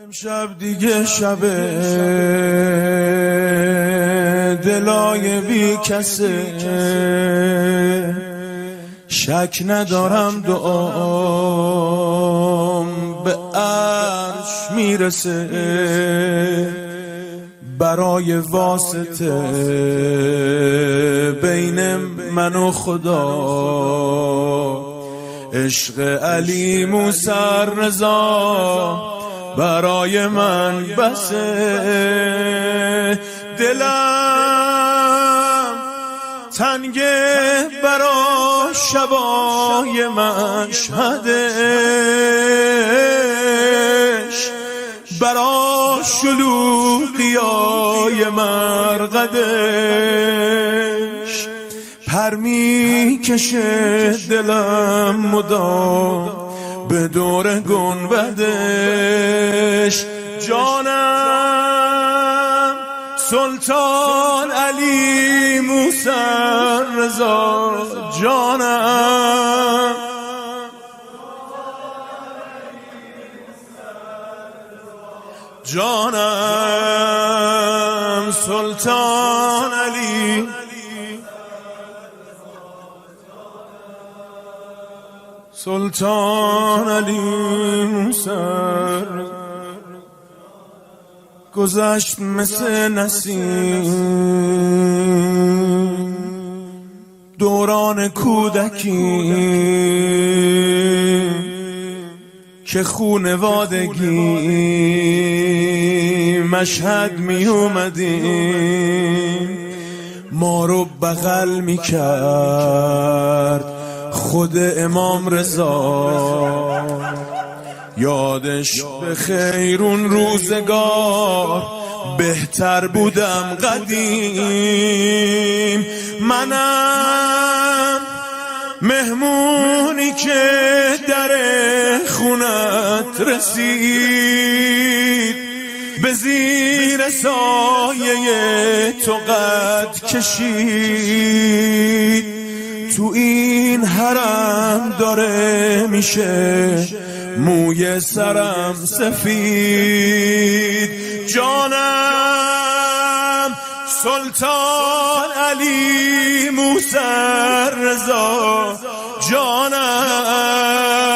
امشب دیگه شب دلای بی کسه، شک ندارم دعام به عرش میرسه. برای واسطه بین من و خدا، عشق علی موسی رضا برای من بسه. دلم تنگه برا شبای مشهدش، برا شلوغیای مرقدش. پر میکشه دلم مدام به دور گنبدش. جانم سلطان علی موسی رضا، جانم جانم سلطان علی، سلطان علی موسی. گذشت مثل نسیم دوران کودکی، که خونوادگی مشهد می اومدیم، ما رو بغل می کرد خود امام رضا. یادش به خیرون روزگار بهتر بودم قدیم. منم مهمونی که در خونت رسید، به زیر سایه تو قد کشید. تو این حرم داره میشه موی سرم سفید. جانم سلطان علی موسی رضا، جانم